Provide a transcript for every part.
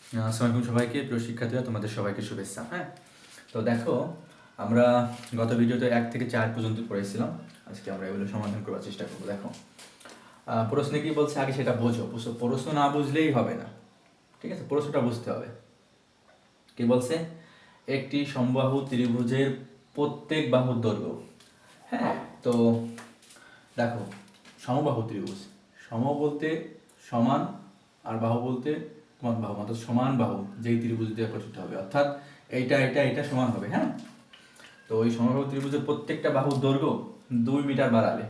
আসসালামু আলাইকুম সবাইকে, প্রিয় শিক্ষার্থীরা, তোমাদের সবাইকে শুভেচ্ছা। হ্যাঁ, তো দেখো, আমরা গত ভিডিওতে 1 থেকে 4 পর্যন্ত পড়েছিলাম। আজকে আমরা এগুলো সমাধান করার চেষ্টা করবো। দেখো, প্রশ্নে কি বলছে আগে সেটা বোঝো। প্রশ্ন না বুঝলেই হবে না, ঠিক আছে? প্রশ্নটা বুঝতে হবে। কি বলছে? একটি সমবাহু ত্রিভুজের প্রত্যেক বাহুর দৈর্ঘ্য। হ্যাঁ, তো দেখো, সমবাহু ত্রিভুজ, সম বলতে সমান, আর বাহু বলতে তোমার বাহু, অর্থাৎ সমান বাহু যেই ত্রিভুজ দিয়ে গঠিত হবে, অর্থাৎ এইটা এটা এটা সমান হবে। হ্যাঁ, তো ওই সমবাহু ত্রিভুজের প্রত্যেকটা বাহুর দৈর্ঘ্য 2 মিটার বাড়ালে,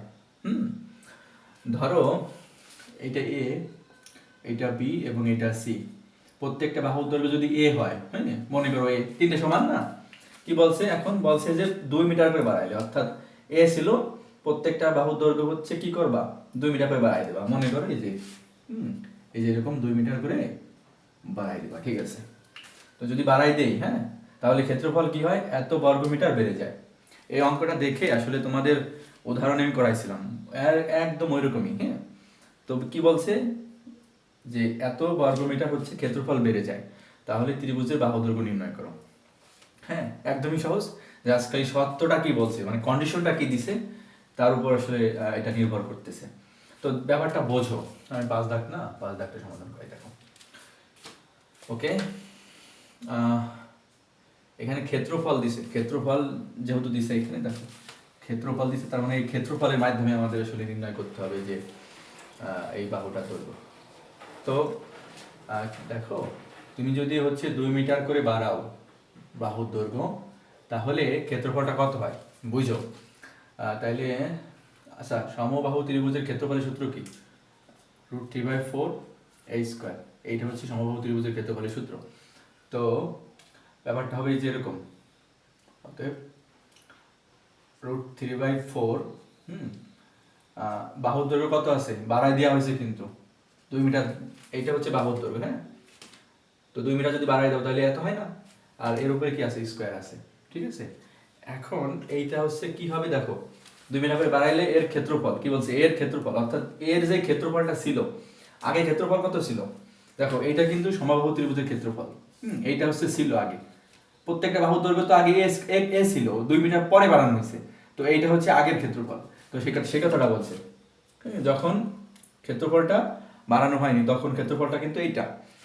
হুম, ধরো এইটা এ, এইটা বি এবং এটা সি, প্রত্যেকটা বাহুর দৈর্ঘ্য যদি এ হয়, হ্যাঁ, মনে করো এ, তিনটে সমান না? কি বলছে এখন? বলছে যে 2 মিটার করে বাড়াইলে, অর্থাৎ এ ছিল, প্রত্যেকটা বাহুর দৈর্ঘ্য হচ্ছে কি করবা, 2 মিটার করে বাড়াই দেবা। মনে করো এই যে, এই যে এরকম 2 মিটার করে বাড়াই দেবা, ঠিক আছে? তো যদি বাড়াই দেই, হ্যাঁ, তাহলে ক্ষেত্রফল কি হয়, এত বর্গমিটার বেড়ে যায়। এই অঙ্কটা দেখে আসলে তোমাদের উদাহরণে আমি করাইছিলাম, একদম ওই রকমই। হ্যাঁ, তো কি বলছে যে এত বর্গমিটার হচ্ছে ক্ষেত্রফল বেড়ে যায়, তাহলে ত্রিভুজের বাহু দৈর্ঘ্য নির্ণয় করো। হ্যাঁ, একদমই সহজ। যে আজকে এই সত্যটা কি বলছে, মানে কন্ডিশনটা কি দিছে, তার উপর আসলে এটা নির্ভর করতেছে। তো ব্যাপারটা বোঝো। আমি 5 দাগ না, 5 দাগটা সমাধান করি। দেখো, ওকে, এখানে ক্ষেত্রফল দিছে, ক্ষেত্রফল যেহেতু দিছে এখানে, দেখো ক্ষেত্রফল দিছে, তার মানে এই ক্ষেত্রফলের মাধ্যমে আমাদের আসলে নির্ণয় করতে হবে যে এই বাহুটা দৈর্ঘ্য। তো দেখো, তুমি যদি হচ্ছে 2 মিটার করে বাড়াও বাহুর দৈর্ঘ্য, তাহলে ক্ষেত্রফলটা কত হয় বুঝো। তাইলে আচ্ছা, সমবাহু ত্রিভুজের ক্ষেত্রফলের সূত্র কি? √3/4 a স্কয়ার। এইটা হচ্ছে সমবাহু ত্রিভুজের ক্ষেত্রফলের সূত্র। তো ব্যাপারটা হবে যে এরকম, অতএব √3/4, বাহুর দৈর্ঘ্য কত আছে, বাড়ায় দেওয়া হয়েছে কিন্তু 2 মিটার, এইটা হচ্ছে বাহুর দৈর্ঘ্য। হ্যাঁ, তো 2 মিটার যদি বাড়ায় দাও তাহলে এত হয় না, আর এর উপরে কি আছে, স্কয়ার আছে, ঠিক আছে? এখন এইটা হচ্ছে কি হবে, দেখো 2 মিটার করে বাড়াইলে এর ক্ষেত্রফল কি বলছে, এর ক্ষেত্রফল, অর্থাৎ এর যে ক্ষেত্রফলটা ছিল আগে, ক্ষেত্রফল কত ছিল? দেখো, এইটা কিন্তু সমবাহু ত্রিভুজের ক্ষেত্রফল। এইটা হচ্ছে ছিল আগে, প্রত্যেকটা বাহুর দৈর্ঘ্য তো আগে এ ছিল, 2 মিটার পরে বাড়ানো হয়েছে। তো এইটা হচ্ছে আগের ক্ষেত্রফল। তো সে কথাটা বলছে, যখন ক্ষেত্রফলটা বাড়ানো হয়নি তখন ক্ষেত্রফলটা কিন্তু এইটা,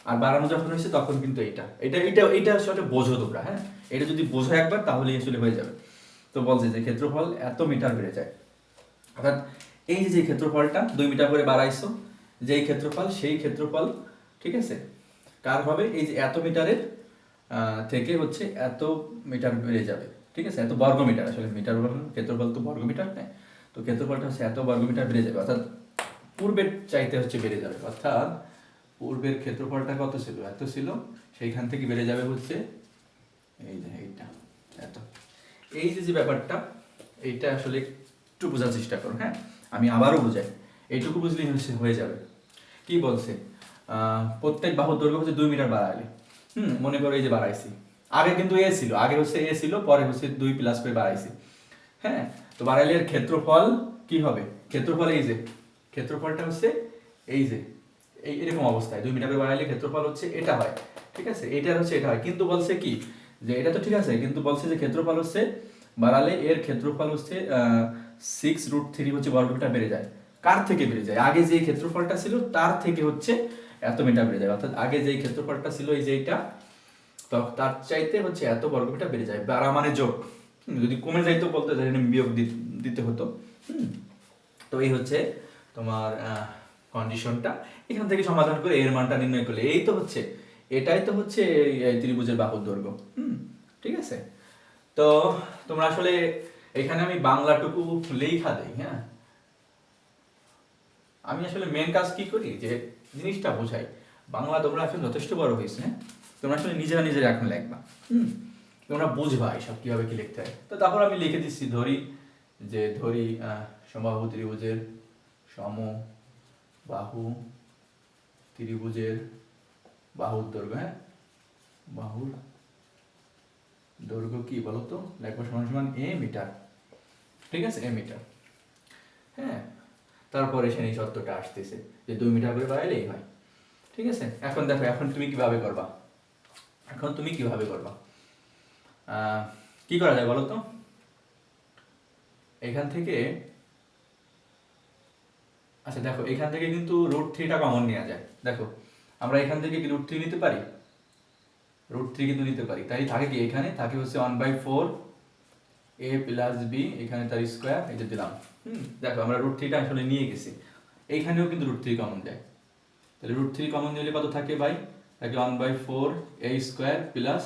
আর বাড়ানো যখন হয়েছে তখন কিন্তু এইটা, এটা আসলে বোঝো তোমরা। হ্যাঁ, এটা যদি বোঝো একবার তাহলেই আসলে হয়ে যাবে। তো বলছে যে ক্ষেত্রফল এত মিটার বেড়ে যায়, অর্থাৎ এই যে ক্ষেত্রফলটা 2 মিটার করে বাড়াইছো, যেই ক্ষেত্রফল সেই ক্ষেত্রফল, ঠিক আছে, কার হবে, এই যে এত মিটারের থেকে হচ্ছে এত মিটার বেড়ে যাবে, ঠিক আছে? এত বর্গমিটার, আসলে মিটার বলুন, ক্ষেত্রফল তো বর্গমিটার নেয়। তো ক্ষেত্রফলটা হচ্ছে এত বর্গমিটার বেড়ে যাবে, অর্থাৎ পূর্বের চাইতে হচ্ছে বেড়ে যাবে, অর্থাৎ পূর্বের ক্ষেত্রফলটা কত ছিল, এত ছিল, সেইখান থেকে বেড়ে যাবে হচ্ছে এই যে এইটা, এত। এই যে ব্যাপারটা, এইটা আসলে একটু বোঝার চেষ্টা করো। হ্যাঁ, আমি আবারও বুঝাই, এইটুকু বুঝলেই হয়ে যাবে। কি বলছে, প্রত্যেক বাহুর দৈর্ঘ্য হচ্ছে 2 মিটার বাড়াইলে, মনে করো এই যে বাড়াইছি, আগে কিন্তু এ ছিল, আগে হচ্ছে এ ছিল, পরে হচ্ছে 2 প্লাস করে বাড়াইছি। হ্যাঁ, তো বাড়াইলে এর ক্ষেত্রফল কি হবে, ক্ষেত্রফল এই যে, ক্ষেত্রফলটা হচ্ছে এই যে, এই এরকম অবস্থায় 2 মিটার করে বাড়াইলে ক্ষেত্রফল হচ্ছে এটা হয়, ঠিক আছে? এটা হচ্ছে এটা হয়, কিন্তু বলছে কি, যে এটা তো ঠিক আছে, কিন্তু বলছে যে ক্ষেত্রফল হচ্ছে বাড়ালে এর ক্ষেত্রফল হচ্ছে 6√3 হচ্ছে বর্গমিটার বেড়ে যায়। কার থেকে বেড়ে যায়? আগে যে ক্ষেত্রফলটা ছিল তার থেকে হচ্ছে এত মিটার বেড়ে যায়, অর্থাৎ আগে যেই ক্ষেত্রফলটা ছিল এই যে এইটা, তো তার চাইতে হচ্ছে এত বর্গমিটার বেড়ে যায়। বাড়া মানে যোগ, যদি কমে যাইতো বলতে বিয়োগ দিতে হতো। তো এই হচ্ছে তোমার কন্ডিশনটা। এখান থেকে সমাধান করে এর মানটা নির্ণয় করলে এই তো হচ্ছে, এটাই তো হচ্ছে এই ত্রিভুজের বাহুর দৈর্ঘ্য। ঠিক আছে? তো তোমরা আসলে এখানে আমি বাংলাটুকু লেখা দেই। হ্যাঁ, আমি আসলে মেন কাজ কি করি, যে জিনিসটা বোঝাই। বাংলা তোমরা এখন যথেষ্ট বড় হয়েছে, হ্যাঁ, তোমরা আসলে নিজেরা এখন লিখবা। তোমরা বুঝবা এসব কিভাবে কি লিখতে হয়। তো তারপর আমি লিখে দিচ্ছি, ধরি সমবাহু ত্রিভুজের সমবাহু ত্রিভুজের বাহুর দৈর্ঘ্য, হ্যাঁ, বাহুর দৈর্ঘ্য কি বলতো, লিখবো সমান সমান এ মিটার, ঠিক আছে, এ মিটার। হ্যাঁ, তারপরে এসে এই শর্তটা আসতেছে যে 2 মিটার করে বাড়াইলেই হয়, ঠিক আছে? এখন দেখো, এখন তুমি কিভাবে করবা, এখন তুমি কিভাবে করবা, কি করা যায় বলো তো? এখান থেকে, আচ্ছা দেখো এখান থেকে কিন্তু √3টা কমন নেওয়া যায়। দেখো আমরা এখান থেকে কি √3 নিতে পারি? √3 কিন্তু নিতে পারি। তাই থাকে কি, এখানে থাকে হচ্ছে 1/4 a প্লাস b, এখানে তার স্কোয়ার, এটা দিলাম। দেখো আমরা √3টা আসলে নিয়ে গেছি, এইখানেও কিন্তু √3 কমন যায়। তাহলে √3 কমন নিলে কত থাকে ভাই? থাকে 1/4 a স্কোয়ার প্লাস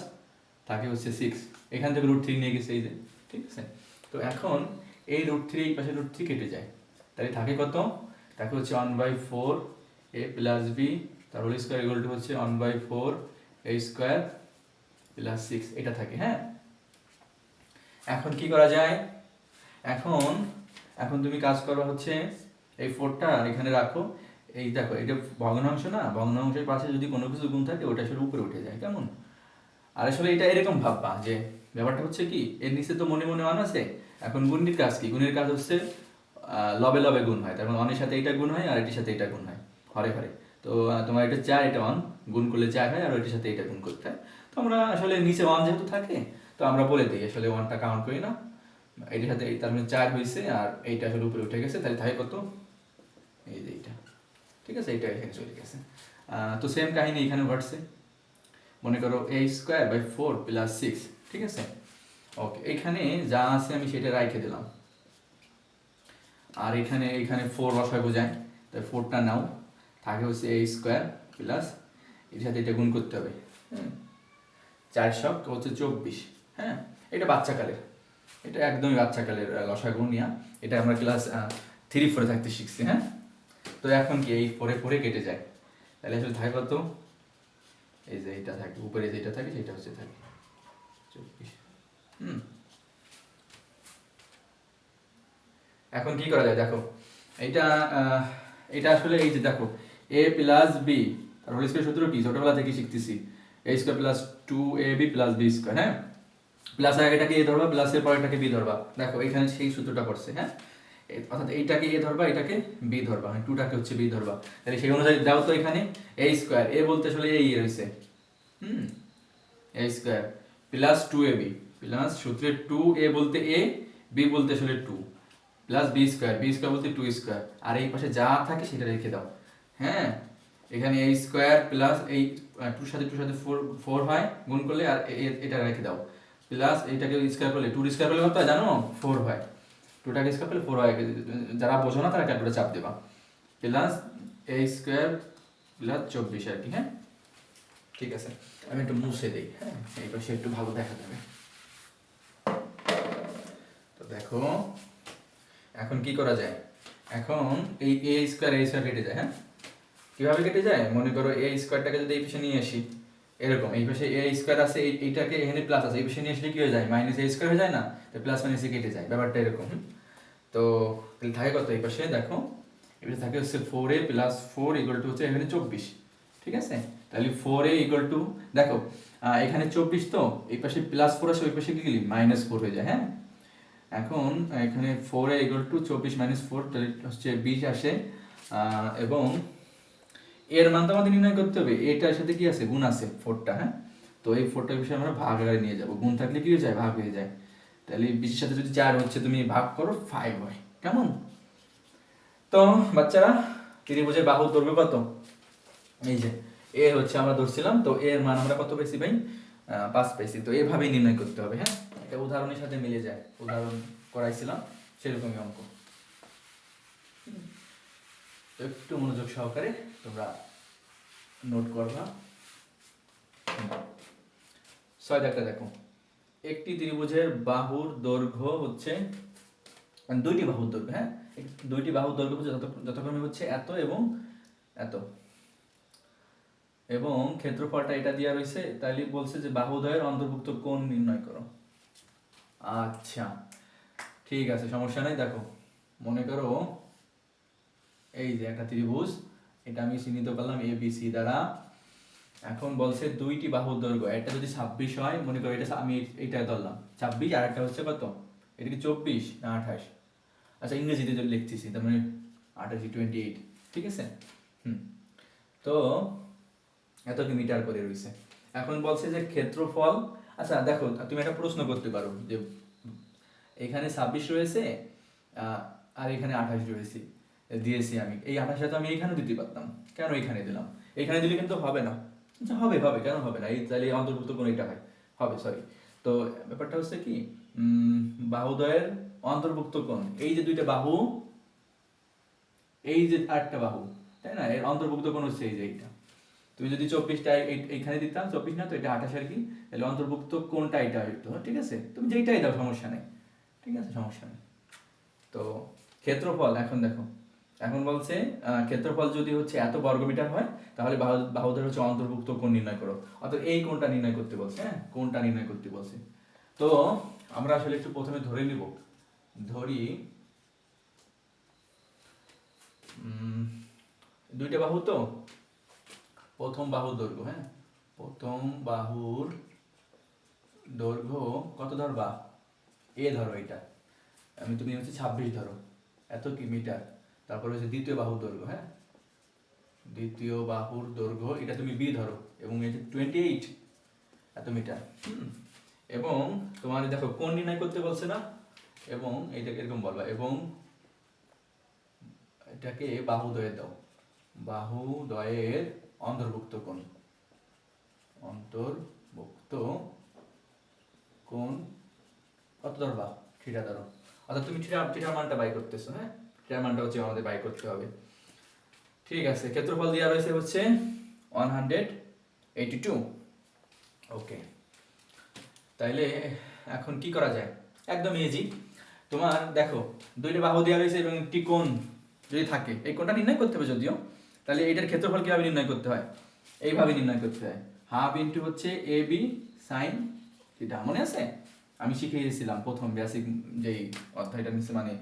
থাকে হচ্ছে 6, এখান থেকে √3 নিয়ে গেছে এই যে, ঠিক আছে? তো এখন এই √3 এই পাশে √3 কেটে যায়, তাহলে থাকে কত? থাকে হচ্ছে 1/4 a প্লাস b তার হোল স্কোয়ার ইকুয়াল টু হচ্ছে 1/4 a স্কোয়ার প্লাস 6, এটা থাকে। হ্যাঁ, এখন কি করা যায়? এখন এখন তুমি কাজ করো হচ্ছে এই 4টা এখানে রাখো। এই দেখো এটা ভগ্নাংশ না, ভগ্নাংশের পাশে যদি কোনো কিছু গুণ থাকে ওটা আসলে উপরে উঠে যায়, কেমন? আর আসলে এটা এরকম ভাববা যে ব্যাপারটা হচ্ছে কি, এর নিচে তো মনে মনে 1 আছে। এখন গুণের কাজ কি? গুণের কাজ হচ্ছে লবে লবে গুণ হয়, তার মানে 1 এর সাথে এটা গুণ হয় আর এটির সাথে এটা গুণ হয়, হরে হরে। তো তোমার এটা 4, এটা 1, গুণ করলে 4 হয় আর ওইটির সাথে এটা গুণ করতে হয়। তো আমরা আসলে নিচে 1 যেহেতু থাকে, তো আমরা বলে দিই আসলে 1টা কাউন্ট করি না, এটির সাথে তার মানে 4 হয়েছে আর এইটা আসলে উপরে উঠে গেছে, তাহলে থাকে কত? এই যে এইটা, ঠিক আছে? এইটা এখানে চলে গেছে। তো সেম কাহিনী এখানে ঘটছে। মনে করো a²/4 প্লাস 6, ঠিক আছে? ওকে, এখানে যা আছে আমি সেটা রাইখে দিলাম, আর এখানে 4 বসায় বোঝায়, তাই 4টা নাও, থাকে হচ্ছে a² প্লাস এর সাথে এটা গুণ করতে হবে। 4 শক হচ্ছে 24। হ্যাঁ, এটা বাচ্চাকালের, এটা একদমই বাচ্চাকালের লসাগু নিয়া, এটা আমরা ক্লাস 3-4 থাকতে শিখছি। হ্যাঁ, তো এখন কি এই 4 কেটে যায়, তাহলে আসলে থাকে কত? এই যে এটা থাকে উপরে, যেটা থাকে সেটা হচ্ছে থাকে 24। এখন কি করা যায় দেখো, এটা এটা আসলে এই যে দেখো a প্লাস বি তার হোল স্কয়ার সূত্র কি ছোটবেলা থেকে শিখতেছি, a² plus 2ab plus b square. হ্যাঁ, প্লাস আগেটাকে a ধরবা, প্লাসের পরেরটাকে b ধরবা। দেখো এখানে সেই সূত্রটা পড়ছে। হ্যাঁ, অর্থাৎ এইটাকে a ধরবা, এটাকে b ধরবা, মানে 2টাকে হচ্ছে b ধরবা। তাহলে সেই অনুযায়ী দাও তো এখানে a², a বলতে আসলে এই রয়েছে, a² প্লাস 2ab প্লাস সূত্রে 2a বলতে a, b বলতে আসলে 2 প্লাস b² বলতে 2², আর এই পাশে যা থাকে সেটা রেখে দাও। হ্যাঁ, এখানে a² প্লাস এই 2 সাথে 4 হয় গুণ করলে, আর এটা রেখে দাও, প্লাস এইটাকে স্কয়ার করলে 2 স্কয়ার করলে কত হয় জানো? 4 হয়। 2টাকে স্কয়ার করলে 4 হয়, যারা বোঝো না তারা ক্যালকুলেটর চাপ দেবা। প্লাস a² প্লাস 24 আর কি। হ্যাঁ, ঠিক আছে, আমি একটু মুছে দিই। হ্যাঁ, এই পাশে একটু ভালো দেখা যাবে। তো দেখো এখন কি করা যায়, এখন এই a² কেটে যায়। হ্যাঁ, কিভাবে কেটে যায়? মনে করো a²টাকে যদি এই পাশে নিয়ে আসি, এরকম এই পাশে a² আছে, এইটাকে এখানে প্লাস আছে, এই পাশে নিয়ে আসলে কি হয়ে যায়? -a² হয়ে যায় না, তো প্লাস মাইনাস কেটে যায়, ব্যাপারটা এরকম। তো তাহলে থাকে কত এই পাশে? দেখো এই পাশে থাকে হচ্ছে 4a প্লাস 4 ইকুয়াল টু হচ্ছে এখানে 24, ঠিক আছে? তাহলে 4a ইকুয়াল টু, দেখো এখানে 24, তো এই পাশে প্লাস 4 আসে, ওই পাশে কি গেলি -4 হয়ে যায়। হ্যাঁ, এখন এখানে 4a ইকুয়াল টু 24 - 4, তাহলে হচ্ছে 20 আসে। এবং এর মান তো আমাদের নির্ণয় করতে হবে, এটার সাথে কি আছে? গুণ আছে 4টা। হ্যাঁ, তো এই 4টার বিষয়ে আমরা ভাগ আকারে নিয়ে যাব, গুণ থাকলে কি হয়ে যায়? ভাগ হয়ে যায়। তাহলে 20 সাথে যদি 4 হচ্ছে তুমি ভাগ করো 5 হয়, কেমন? তো বাচ্চারা, ত্রিভুজের বাহুর দৈর্ঘ্য কত? এই যে এ হচ্ছে আমরা ধরছিলাম, তো এর মান আমরা কত পেয়েছি ভাই? 5 পেয়েছি। তো এভাবেই নির্ণয় করতে হবে। হ্যাঁ, এটা উদাহরণের সাথে মিলে যায়, উদাহরণ করাইছিলাম সেরকমই অঙ্ক। তো একটু মনোযোগ সহকারে তোমরা নোট করবা। 6 দাগটা দেখো, একটি ত্রিভুজের বাহুর দৈর্ঘ্য হচ্ছে, মানে দুইটি বাহুর দৈর্ঘ্য। হ্যাঁ, দুইটি বাহুর দৈর্ঘ্য হচ্ছে যথাক্রমে হচ্ছে এত এবং এত, এবং ক্ষেত্রফলটা এটা দেওয়া রয়েছে। তাইলে বলছে যে বাহুদ্বয়ের অন্তর্ভুক্ত কোণ নির্ণয় করো। আচ্ছা ঠিক আছে, সমস্যা নাই। দেখো মনে করো এই যে একটা ত্রিভুজ, এটা আমি চিহ্নিত করলাম ABC দ্বারা। এখন বলছে দুইটি বাহুর দৈর্ঘ্য, এটা যদি 26 হয়, মনে করো এটা আমি এইটা ধরলাম 26, আর একটা হচ্ছে কত? এটা কি 24 না 28? আচ্ছা ইংরেজিতে যদি লিখতেছি, তার মানে 28 28, ঠিক আছে? তো এত কি মিটার করে রয়েছে। এখন বলছে যে ক্ষেত্রফল, আচ্ছা দেখো তুমি একটা প্রশ্ন করতে পারো যে এখানে 26 রয়েছে আর এখানে 28 রয়েছে, দিয়েছি আমি এই 28 তো আমি এইখানে দিতে পারতাম, কেন এখানে দিলাম? এখানে দিলে কিন্তু হবে না। আচ্ছা হবে হবে, কেন হবে না? এই তাহলে অন্তর্ভুক্ত কোণ এটা হয়, হবে সরি। তো ব্যাপারটা হচ্ছে কি, বাহুদ্বয়ের অন্তর্ভুক্ত কোণ, এই যে দুইটা বাহু, এই যে আরেকটা বাহু, তাই না, এর অন্তর্ভুক্ত কোণ হচ্ছে এই যে এইটা। তুমি যদি 24টা এইখানে দিতাম, 24 না তো এটা 28 আর কি, তাহলে অন্তর্ভুক্ত কোণটা এটা হইতো, ঠিক আছে? তুমি যেইটাই দাও সমস্যা নেই, ঠিক আছে, সমস্যা নেই। তো ক্ষেত্রফল এখন দেখো, এখন বলছে ক্ষেত্রফল যদি হচ্ছে এত বর্গমিটার হয় তাহলে বাহুদের হচ্ছে অন্তর্ভুক্ত কোণ নির্ণয় করো, অর্থাৎ এই কোণটা নির্ণয় করতে বলছে, হ্যাঁ কোণটা নির্ণয় করতে বলছে। তো আমরা আসলে একটু প্রথমে ধরে নিব, ধরি দুইটা বাহু, তো প্রথম বাহুর দৈর্ঘ্য, হ্যাঁ প্রথম বাহুর দৈর্ঘ্য কত ধরবা, এ ধরো, এটা তুমি হচ্ছে 26 ধরো, এত কি মিটার। তারপরে হচ্ছে দ্বিতীয় বাহুর দৈর্ঘ্য, হ্যাঁ দ্বিতীয় বাহুর দৈর্ঘ্য এটা তুমি বি ধরো, এবং এটা 28 এত মিটার। এবং তোমার দেখো কোণ নির্ণয় করতে বলছে না, এবং এইটাকে এরকম বলবা, এবং এটাকে বাহুদ্বয়ের দাও, বাহুদ্বয়ের অন্তর্ভুক্ত কোণ, অন্তর্ভুক্ত কোণ কত ধরবা, থিটা ধরো, অর্থাৎ তুমি থিটার মানটা বাই করতেছো, হ্যাঁ থিটার মানটা হচ্ছে আমাদের বাই করতে হবে। ঠিক আছে, ক্ষেত্রফল দেওয়া রয়েছে হচ্ছে 182। ওকে, তাইলে এখন কি করা যায়, একদম ইজি। তোমার দেখো দুইটা বাহু দেওয়া রয়েছে এবং একটি কোণ যদি থাকে, এই কোণটা নির্ণয় করতে হবে যদিও, তাহলে এটার ক্ষেত্রফল কিভাবে নির্ণয় করতে হয়, এইভাবে নির্ণয় করতে হয়, হাফ ইন্টু হচ্ছে এ বি সাইন থিটা, মনে আছে? আমি শিখিয়ে দিয়েছিলাম প্রথম বেসিক যেই অধ্যায়টা নিচ্ছে, মানে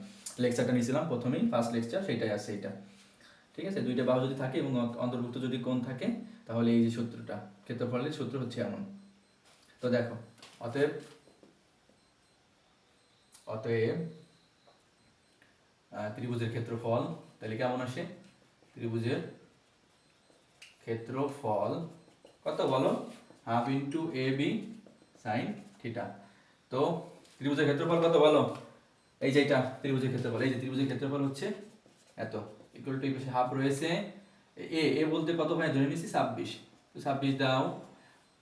লেকচারটা নিয়েছিলাম প্রথমেই, ফার্স্ট লেকচার, সেটাই আছে এটা। ঠিক আছে, দুইটা বাহু যদি থাকে এবং অন্তর্ভুক্ত যদি কোণ থাকে, তাহলে এই যে সূত্রটা, ক্ষেত্রফলের সূত্র হচ্ছে এমন। তো দেখো, অতএব অতএব ত্রিভুজের ক্ষেত্রফল তাহলে কেমন আসে, ত্রিভুজের ক্ষেত্রফল কত বলো, half into A B sine theta. তো ত্রিভুজের ক্ষেত্রফল কত বলো, এই যে এটা ত্রিভুজের ক্ষেত্রফল, এই যে ত্রিভুজের ক্ষেত্রফল হচ্ছে এত, ইকুয়াল টু এই পাশে হাফ রয়েছে, এ এ বলতে কত হয় ধরে নিছি 26, তো 26 দাও,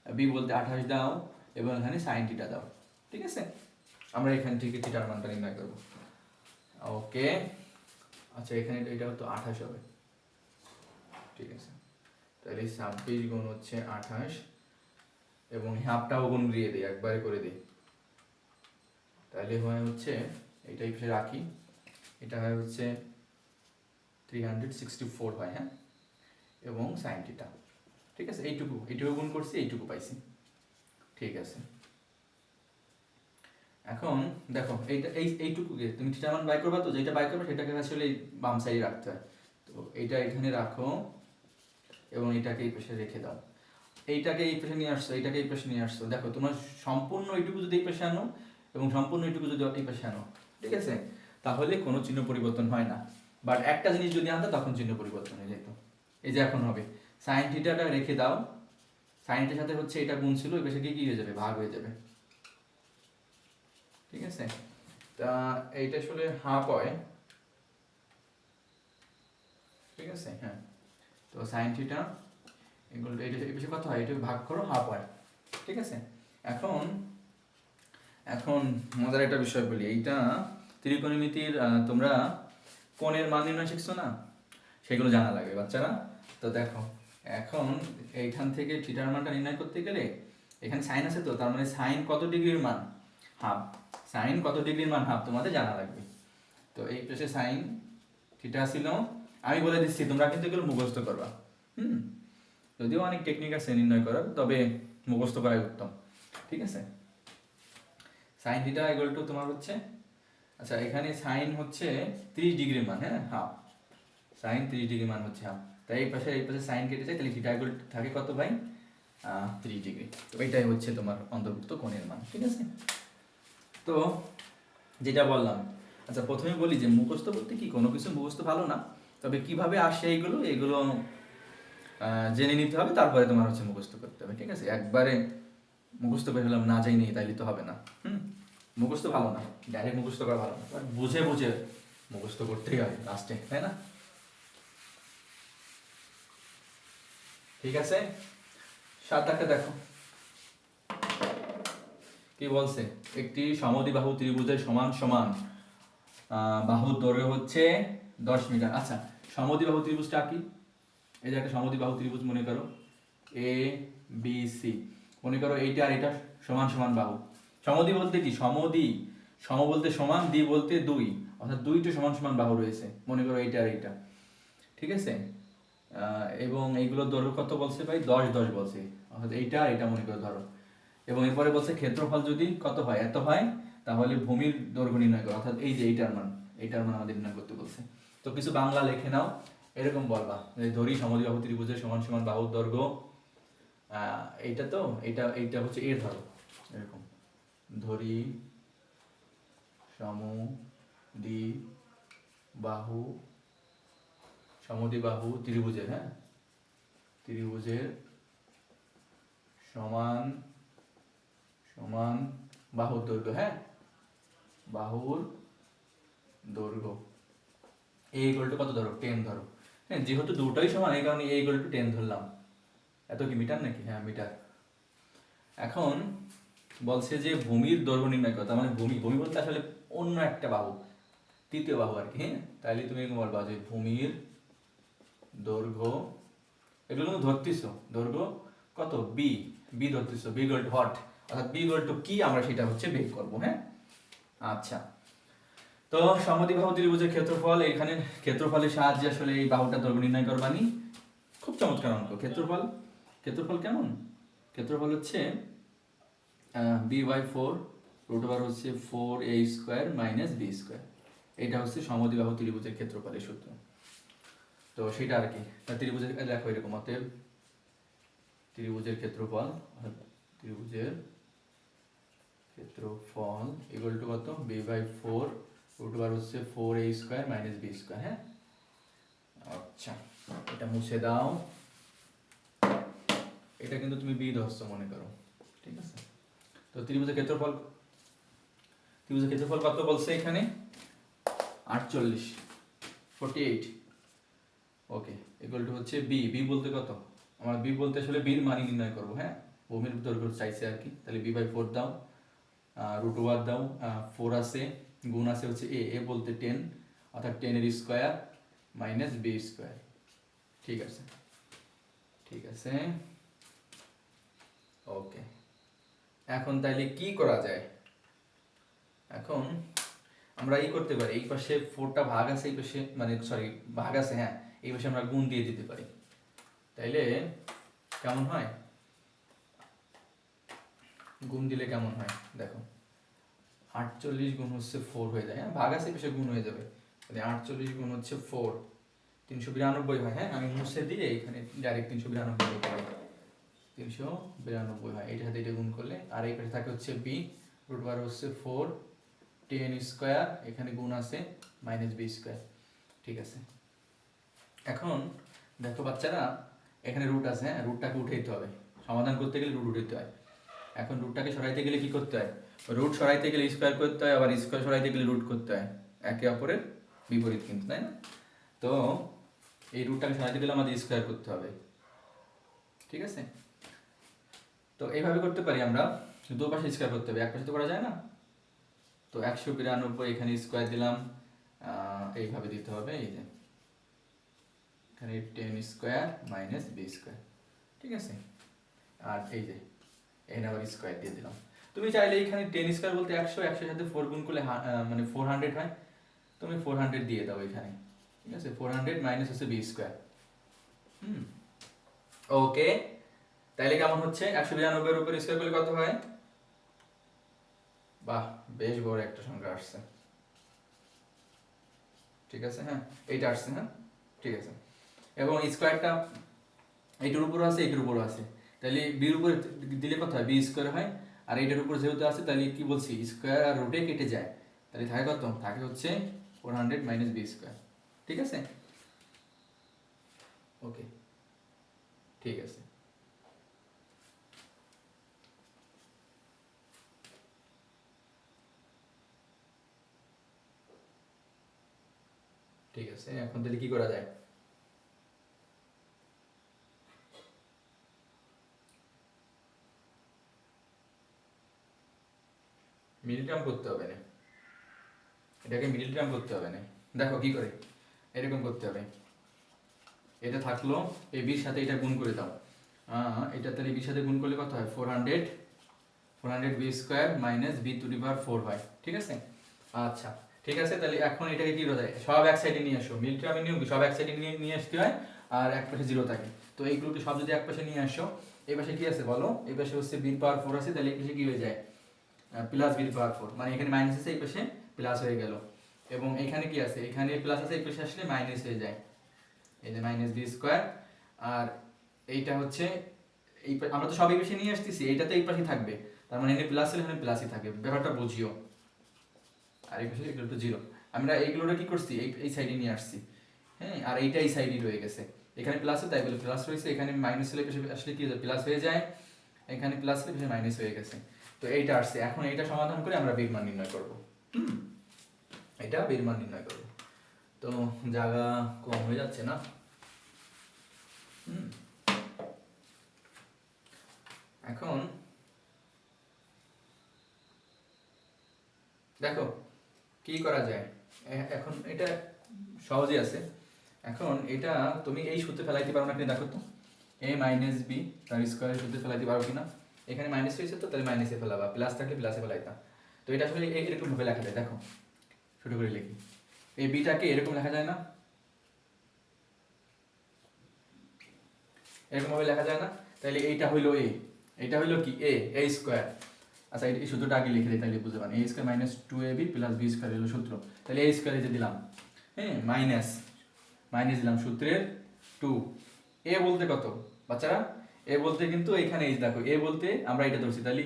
বি বলতে 28 দাও, এবং এখানে সাইন থিটা দাও, ঠিক আছে? আমরা এখান থেকে থিটার মানটা নির্ণয় করব। ওকে, আচ্ছা এখানে এটা হতো 28 হবে, ঠিক আছে, তাহলে 26 গুণ হচ্ছে 28, এবং হাফটাও গুণ দিয়ে দিই, একবারে করে দিই, তাহলে হয় হচ্ছে এইটাই ফিরে রাখি, এটা হয় হচ্ছে 364 হয়, হ্যাঁ, এবং সাইন থিটা, ঠিক আছে, এইটুকু এইটুকু গুণ করছি, এইটুকু পাইছি, ঠিক আছে। এখন দেখো এইটা এইটুকুকে তুমি থিটা মান বাই করবা, তো যেটা বাই করবে সেটাকে আসলে বাম সাইডে রাখতে হয়, তো এইটা এখানে রাখো, এবং এটাকে এই পাশে রেখে দাও, এইটাকে এই পাশে নিয়ে আসছো, এইটাকে এই পাশে নিয়ে আসছো, দেখো তোমার সম্পূর্ণ এইটুকু যদি এই পাশে আনো এবং সম্পূর্ণ এইটুকু যদি এই পাশে আনো, ঠিক আছে, তাহলে কোনো চিহ্ন পরিবর্তন হয় না। বাট একটা জিনিস যদি আনতো তখন চিহ্ন পরিবর্তন হয়ে যেত, এই যে এখন হবে সাইন থিটাটা রেখে দাও, সাইনটার সাথে হচ্ছে এটা গুণ ছিল, ওই পাশে কি হয়ে যাবে, ভাগ হয়ে যাবে, ঠিক আছে। তা এইটা আসলে হাফ হয়, ঠিক আছে, হ্যাঁ, তো সাইন থিটা এগুলো এটা এই পাশে কত হয়, এটা ভাগ করো, হাফ হয়, ঠিক আছে। এখন এখন মজার একটা বিষয় বলি, এইটা ত্রিকোণমিতির তোমরা কোণের মান নির্ণয় শিখছো না, সেগুলো জানা লাগবে বাচ্চারা। তো দেখো এখন এইখান থেকে থিটার মানটা নির্ণয় করতে গেলে এখানে সাইন আছে, তো তার মানে সাইন কত ডিগ্রির মান, হাফ, সাইন কত ডিগ্রির মান হাফ তোমাদের জানা লাগবে। তো এই পাশে সাইন থিটা ছিল, আমি বলে দিচ্ছি তোমরা কিন্তু এগুলো মুখস্থ করবা, যদিও অনেক টেকনিক আছে নির্ণয় করার, তবে মুখস্থ করাই উত্তম, ঠিক আছে। সাইন থিটা ইকুয়াল টু তোমার হচ্ছে, আচ্ছা এখানে সাইন হচ্ছে 30 ডিগ্রির মান, হ্যাঁ হাফ, সাইন 30 ডিগ্রি মান হচ্ছে হাফ, তাই এই পাশে সাইন কেটে যায়, তাহলে থিটা ইকুয়াল থাকে কত ভাই, 30 ডিগ্রি। তো এইটাই হচ্ছে তোমার অন্তর্ভুক্ত কোণের মান, ঠিক আছে। তো যেটা বললাম, আচ্ছা প্রথমে বলি যে মুখস্থ বলতে কি, কোনো কিছু মুখস্থ ভালো না, তবে কিভাবে আসে এইগুলো জেনে নিতে হবে, তারপরে তোমার হচ্ছে মুখস্থ করতে হবে, ঠিক আছে? একবারে মুখস্থ করে ফেললাম না যাই নি, তাইলে তো হবে না। মুখস্থ ভালো না, ডাইরেক্ট মুখস্থ করা ভালো না, বুঝে বুঝে মুখস্থ করতেই হয় লাস্টে, তাই না? ঠিক আছে, 7 দেখো কি বলছে। একটি সমদ্বিবাহু ত্রিভুজের সমান সমান বাহুর দৈর্ঘ্য হচ্ছে 10 মিটার। আচ্ছা, সমদ্বিবাহু ত্রিভুজটা কি? এই যে একটা সমদ্বিবাহু ত্রিভুজ মনে করো, এ বি সি, মনে করো এইটা আর এটা সমান সমান বাহু। সমদ্বি বলতে কি? সম বলতে সমান, দ্বি বলতে দুই, অর্থাৎ দুইটা সমান সমান বাহু রয়েছে, মনে করো এইটা আর এইটা, ঠিক আছে? এবং এইগুলোর দৈর্ঘ্য কত বলছে ভাই? 10 বলছে, অর্থাৎ এইটা আর এটা মনে করো ধরো। এবং এরপরে বলছে ক্ষেত্রফল যদি কত হয়, এত হয়, তাহলে ভূমির দৈর্ঘ্য নির্ণয় করো, অর্থাৎ এই যে এইটার মান আমাদের নির্ণয় করতে বলছে। তো কিছু বাংলা লিখে নাও, এরকম বলবা যে ধরি সমদ্বিবাহু ত্রিভুজের সমান সমান বাহুর দৈর্ঘ্য, এইটা তো এইটা হচ্ছে এ ধরো, এরকম ধরি সমদ্বিবাহু ত্রিভুজের, হ্যাঁ, ত্রিভুজের সমান সমান বাহুর দৈর্ঘ্য, হ্যাঁ, বাহুর দৈর্ঘ্য এ ইকুয়াল টু কত ধরো? 10 ধরো, হ্যাঁ, যেহেতু দুটোই সমান এই কারণে এ ইকুয়াল টু 10 ধরলাম। এত কি মিটার নাকি? হ্যাঁ, মিটার। এখন বলছে যে ভূমির দৈর্ঘ্য নির্ণয় করো, তার মানে ভূমি বলতে আসলে অন্য একটা বাহু, তৃতীয় বাহু আর কি, হ্যাঁ। তাইলে তুমি এরকম বলবা যে ভূমির দৈর্ঘ্য, এগুলো কিন্তু ধরতেছো, দৈর্ঘ্য কত? বি ধরতেছো, বি ইকুয়াল টু হট, অর্থাৎ বি ইকুয়াল টু কি আমরা সেটা হচ্ছে বের করবো, হ্যাঁ। আচ্ছা, তো সমদ্বিবাহু ত্রিভুজের ক্ষেত্রফল, এখানে ক্ষেত্রফলের সাহায্যে আসলে এই বাহুটার দৈর্ঘ্য নির্ণয় করবানি। খুব চমৎকার অঙ্ক। ক্ষেত্রফল কেমন? ক্ষেত্রফল হচ্ছে b/4 √, হচ্ছে 4a² - b²। এটা হচ্ছে সমদ্বিবাহু ত্রিভুজের ক্ষেত্রফলের সূত্র। তো সেটা আর কি, ত্রিভুজের দেখো এরকম, অতএব ত্রিভুজের ক্ষেত্রফল ইকুয়াল টু কত? b/4 √, হচ্ছে 4a² - b², হ্যাঁ। আচ্ছা, এটা মুছে দাও, এটা কিন্তু তুমি বি ধরছো মনে করো, ঠিক আছে? তো ত্রিভুজের ক্ষেত্রফল কত বলছে এখানে? 48, ওকে, ইকুয়াল টু হচ্ছে বি বলতে কত? আমরা বি বলতে আসলে বির মান নির্ণয় করব, হ্যাঁ, ভূমির দৈর্ঘ্য চাইছে আর কি। তাহলে b/4 দাও, √, দাও, 4 আছে, গুণ আছে হচ্ছে এ বলতে 10, অর্থাৎ 10 এর স্কয়ার - b², ঠিক আছে, ওকে। এখন তাইলে কি করা যায়? এখন আমরা করতে পারি, এই পাশে 4টা ভাগ আছে, এই পাশে মানে সরি ভাগ আছে, হ্যাঁ, এই পাশে আমরা গুণ দিয়ে দিতে পারি। তাইলে কেমন হয়? গুণ দিলে কেমন হয় দেখো, 48 গুণ হচ্ছে 4 হয়ে যায়, হ্যাঁ, ভাগ আছে এই পাশে গুণ হয়ে যাবে, তাহলে 48 গুণ হচ্ছে 4, 392 হয়, হ্যাঁ। আমি মুছে দিয়ে এখানে ডাইরেক্ট 392 লিখতে পারি, 392 হয়, এটার সাথে এটা গুণ করলে। আর এই পাশে থাকে হচ্ছে b, √, হচ্ছে 4, 10², এখানে গুণ আছে -b², ঠিক আছে। এখন দেখো বাচ্চারা, এখানে রুট আছে, হ্যাঁ, রুটটাকে উঠাইতে হবে, সমাধান করতে গেলে রুট উঠাইতে হয়। এখন রুটটাকে সরাইতে গেলে কি করতে হয়? রুট সরাইতে গেলে স্কোয়ার করতে হয়, আবার স্কোয়ার সরাইতে গেলে রুট করতে হয়, একে অপরের বিপরীত কিন্তু, তাই না? তো এই রুটটাকে সরাইতে গেলে আমাদের স্কোয়ার করতে হবে, ঠিক আছে? তো এইভাবে করতে পারি আমরা, দুপাশে স্কোয়ার করতে হবে, এক পাশে তো করা যায় না। তো 192 এখানে স্কোয়ার দিলাম, এইভাবে দিতে হবে, এই যে এখানে 10² - b², ঠিক আছে। আর এই যে এখানে আবার স্কোয়ার দিয়ে দিলাম। তুমি চাইলে এখানে 10² বলতে 100, 100 সাথে 4 গুণ করলে মানে 400 হয়, তুমি 400 দিয়ে দাও এখানে, ঠিক আছে। 400 মাইনাস হচ্ছে b², ওকে। তাইলে কেমন হচ্ছে? 192 এর উপর স্কোয়ার করলে কত হয়? বাহ, বেশ বড় একটা সংখ্যা আসছে, ঠিক আছে, হ্যাঁ, এইটা আসছে, হ্যাঁ, ঠিক আছে। এবং স্কোয়ারটা এইটার উপর আছে, এইটার উপর আছে, তাহলে বির উপর দিলে কত হয়? b² হয়। আর এইটার উপর যেহেতু আছে, তাহলে কি বলছি, স্কোয়ার আর রুটে কেটে যায়, তাহলে থাকে কত? থাকে হচ্ছে 400 - b², ঠিক আছে, ওকে। ঠিক আছে, ঠিক আছে। এখন তাহলে কি করা যায়? মিডিল টার্ম করতে হবে না, এটাকে মিডিল টার্ম করতে হবে না। দেখো কি করে, এরকম করতে হবে, এটা থাকলো এই বির সাথে এটা গুণ করে দাও। এটা তাহলে বির সাথে গুণ করলে কত হয়? 400 B square minus B to the power 4 হয়, ঠিক আছে। আচ্ছা ঠিক আছে, তাহলে এখন এটাকে কি করা যায়? সব এক সাইডে নিয়ে আসো, মিল টার্মের নিয়ম কি সব এক সাইডে নিয়ে আসতে হয়, আর এক পাশে জিরো থাকে। তো এইগুলোকে সব যদি এক পাশে নিয়ে আসো, এই পাশে কি আছে বলো? এই পাশে হচ্ছে বি পাওয়ার 4 আছে, তাহলে এই পাশে কি হয়ে যায়? প্লাস বি পাওয়ার 4, মানে এখানে মাইনাস আছে, এই পাশে প্লাস হয়ে গেল। এবং এখানে কি আছে? এখানে প্লাস আছে, এই পাশে আসলে মাইনাস হয়ে যায়, এই যে মাইনাস বি স্কোয়ার। আর এইটা হচ্ছে আমরা তো সব এই পাশে নিয়ে আসতেছি, এইটা তো এই পাশে থাকবে, তার মানে এখানে প্লাস হলে এখানে প্লাসই থাকে, ব্যাপারটা বুঝিও। আর এই পাশে এগুলো তো জিরো, আমরা এইগুলোটা কি করছি? এই সাইডে নিয়ে আসছি, হ্যাঁ। আর এইটা এই সাইডে রয়ে গেছে, এখানে প্লাস তাই বলে প্লাস রয়েছে, এখানে মাইনাস হলে আসলে কি প্লাস হয়ে যায়, এখানে প্লাস হলে মাইনাস হয়ে গেছে। তো এইটা আসছে, এখন এইটা সমাধান করে আমরা বের মান নির্ণয় করব। এটা বের মান নির্ণয় করব। তো জায়গা কম হয়ে যাচ্ছে না? এখন দেখো কি করা যায়। এখন এটা সহজই আছে। এখন এটা তুমি এই সূত্রে ফেলাইতে পারো না, দেখো তো a মাইনাস বি তার স্কোয়ারের সূত্রে ফেলাইতে পারো কিনা। এখানে মাইনাস হয়েছে তো তাহলে মাইনাসে ফেলাবা, প্লাস থাকলে প্লাসে ফেলাইতা। তো এটা আসলে এরকম ভাবে লেখা যায়, দেখো ছোট করে লিখি, এই বিটাকে এরকম লেখা যায় না? এরকম ভাবে লেখা যায় না? তাহলে এইটা হইলো এ, এটা হইলো কি এ স্কোয়ার। আচ্ছা এই সূত্রটা আগে লিখে দিই, তাহলে বুঝতে পারেন। A square minus 2ab plus B square হলো সূত্র। তাহলে এ স্কোয়ার যে দিলাম, হ্যাঁ, মাইনাস দিলাম সূত্রের 2। এ বলতে কত বাচ্চারা? এ বলতে কিন্তু এখানে এই দেখো, এ বলতে আমরা এটা ধরছি, তাহলে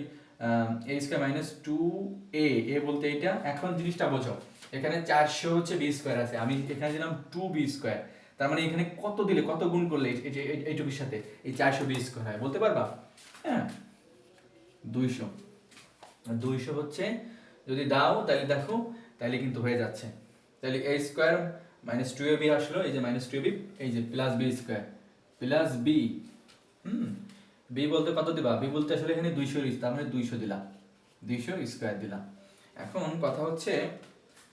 এ স্কোয়ার মাইনাস 2a, এ বলতে এইটা। এখন জিনিসটা বোঝো, এখানে 400 হচ্ছে বি স্কোয়ার আছে, আমি এখানে দিলাম 2b স্কোয়ার, তার মানে এখানে কত দিলে, কত গুণ করলে এইটুকুর সাথে এই 400 বি স্কোয়ার হয় বলতে পারবা? হ্যাঁ, 200। 200 হচ্ছে যদি দাও তাহলে দেখো, তাহলে কিন্তু হয়ে যাচ্ছে। তাহলে a স্কোয়ার মাইনাস 2ab আসলো, এই যে মাইনাস 2ab, এই যে plus B square plus b. B বলতে কত দিবা? বি বলতে আসলে এখানে 200, তার মানে 200 দিলাম, 200 স্কোয়ার দিলাম। এখন কথা হচ্ছে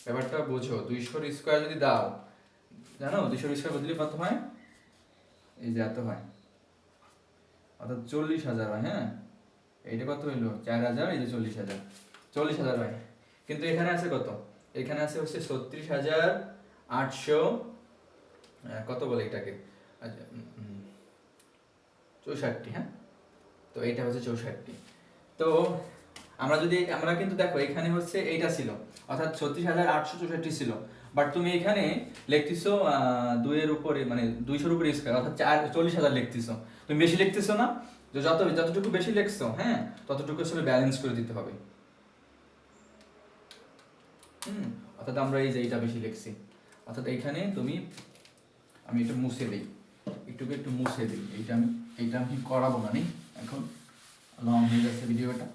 ব্যাপারটা বোঝো, 200 স্কোয়ার যদি দাও, জানো 200 স্কোয়ার বদলে কত হয়? এই যে এত হয়, অর্থাৎ 40,000 হয়। হ্যাঁ, এইটা কত হইলো? 4,000, এই যে 40,000, 40,000 হয়। কিন্তু এখানে আছে কত? এখানে আছে হচ্ছে 36,800, কত বলে এটাকে, 64। হ্যাঁ, তো এইটা হচ্ছে 64। তো আমরা কিন্তু দেখো এখানে হচ্ছে এইটা ছিল, অর্থাৎ 36,864 ছিল, বাট তুমি এখানে লিখতেছো 2 এর উপরে, মানে 200-র উপরে স্কয়ার, অর্থাৎ 40,000 লিখতেছো। তুমি বেশি লিখতেছো না? তো যতটুকু বেশি লিখছো, হ্যাঁ, ততটুকু আসলে ব্যালেন্স করে দিতে হবে। অর্থাৎ আমরা এই যে এইটা বেশি লিখছি, অর্থাৎ এইখানে তুমি, আমি এটা মুছে দিই, একটু মুছে দিই, এইটা আমি করাবো না, এখন লং হয়ে যাচ্ছে ভিডিওটা।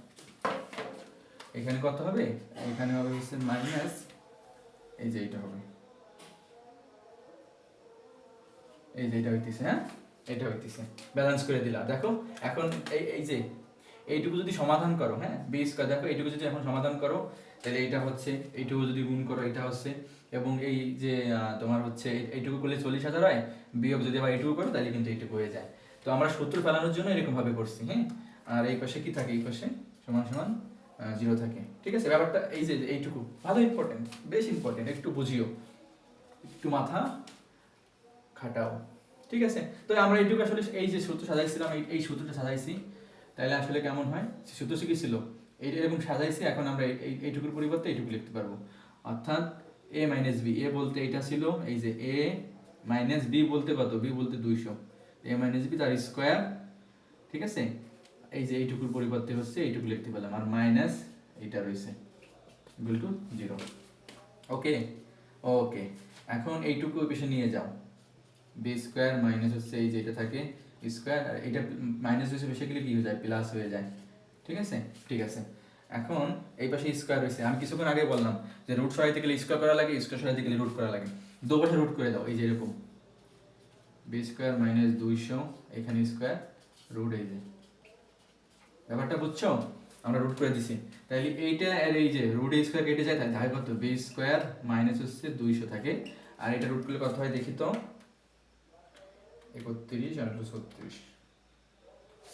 এখানে কত হবে? এখানে হবে হচ্ছে মাইনাস, এই যে এটা হবে, এই যে এটা হইতেছে, হ্যাঁ, এটা হইতেছে, ব্যালেন্স করে দিলা। দেখো এখন এই যে এইটুকু যদি সমাধান করো, হ্যাঁ, বি স্কয়ার, দেখো এইটুকু যদি এখন সমাধান করো, তাহলে এইটা হচ্ছে, এইটুকু যদি গুণ করো এটা হচ্ছে, এবং এই যে তোমার হচ্ছে এইটুকু করলে 40,000 হয়, বিয়োগ যদি আবার এইটুকু করো তাহলে কিন্তু এইটুকু হয়ে যায়। তো আমরা সূত্র ফেলানোর জন্য এরকম ভাবে করছি, হ্যাঁ। আর এই পাশে কি থাকে? এই পাশে সমান সমান 0 থাকে, ঠিক আছে। ব্যাপারটা এই যে এইটুকু ভালো ইম্পর্টেন্ট, বেশ ইম্পর্টেন্ট, একটু বুঝিও, একটু মাথা খাটাও, ঠিক আছে। তো আমরা এইটুকু আসলে এই যে সূত্র সাজাইছিলাম, এই সূত্রটা সাজাইছি, তাহলে আসলে কেমন হয়? সূত্র শিখেছিল এইটা এরকম সাজাইছি, এখন আমরা এইটুকুর পরিবর্তে এইটুকু লিখতে পারবো, অর্থাৎ a মাইনাস বি, এ বলতে এটা ছিল, এই যে a মাইনাস বি বলতে কত? বি বলতে 200, a মাইনাস বি তার স্কোয়ার, ঠিক আছে। এই যে এইটুকুর পরিবর্তে হচ্ছে এইটুকু লিখতে পেলাম, আর মাইনাস এইটা রয়েছে ইকুয়াল টু 0। ওকে, ওকে, এখন এইটুকু ওই পাশে নিয়ে যাও, বি স্কোয়ার মাইনাস হচ্ছে এই যে এটা থাকে স্কোয়ার, আর এটা মাইনাস 200 বেশি গেলে কি হয়ে যায়, প্লাস হয়ে যায়। ঠিক আছে, ঠিক আছে। এখন এই পাশে স্কোয়ার হয়েছে, আমি কিছুক্ষণ আগে বললাম যে রুট সরাইতে গেলে স্কোয়ার করা লাগে, স্কোয়ার সরাইতে গেলে রুট করা লাগে। দু পাশে রুট করে দাও, এই যে এরকম বি স্কোয়ার মাইনাস 200, এখানে স্কোয়ার রুট, এই যে ব্যাপারটা বুঝছো, আমরা রুট করে দিছি। তাহলে এইটা আর এই যে রুট স্কোয়ার কেটে যায়, তাই থাকে কত, বি স্কোয়ার মাইনাস হচ্ছে 200 থাকে, আর এটা রুট করলে কত হয় দেখি তো, 31 আর 36,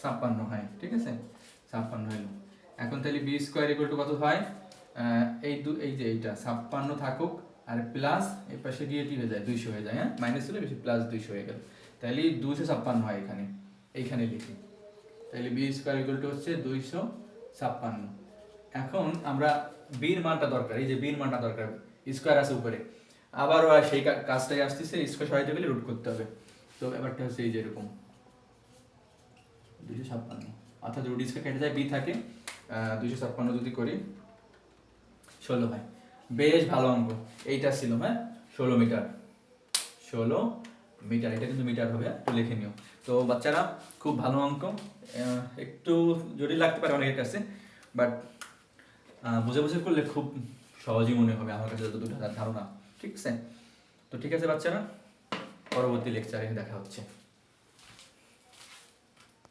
56 হয়। ঠিক আছে, 56 হইল। এখন তাহলে বি স্কোয়ার ইকুয়াল টু কত হয়, এই যে এইটা 56 থাকুক, আর প্লাস এই পাশে গিয়ে কি হয়ে যায়, 200 হয়ে যায়। হ্যাঁ, মাইনাস হলে বেশি প্লাস 200 হয়ে গেল, তাহলে 256 হয় এখানে, এইখানে লিখি। তাহলে বি স্কোয়ার ইকুয়াল টু হচ্ছে 256। এখন আমরা বির মানটা দরকার, এই যে বির মানটা দরকার, স্কোয়ার আছে উপরে, আবারও সেই কাজটাই আসতেছে, স্কোয়ার সরাইতে গেলে রুট করতে হবে। তো ব্যাপারটা হচ্ছে এই যে এরকম 256, অর্থাৎ রুট স্কোয়ার কেটে যায়, বি থাকে 256 যদি করি 16 হয়। বেশ ভালো অঙ্ক এইটা ছিল। হ্যাঁ, 16 মিটার, 16 মিটার, এটা কিন্তু মিটার হবে, একটু লিখে নিও। তো বাচ্চারা খুব ভালো অঙ্ক, একটু জটিল লাগতে পারে অনেকের কাছে, বাট বুঝে বুঝে করলে খুব সহজই মনে হবে আমার কাছে যতদূর ধারণা। ঠিক আছে, তো ঠিক আছে বাচ্চারা, পরবর্তী লেকচারে দেখা হচ্ছে।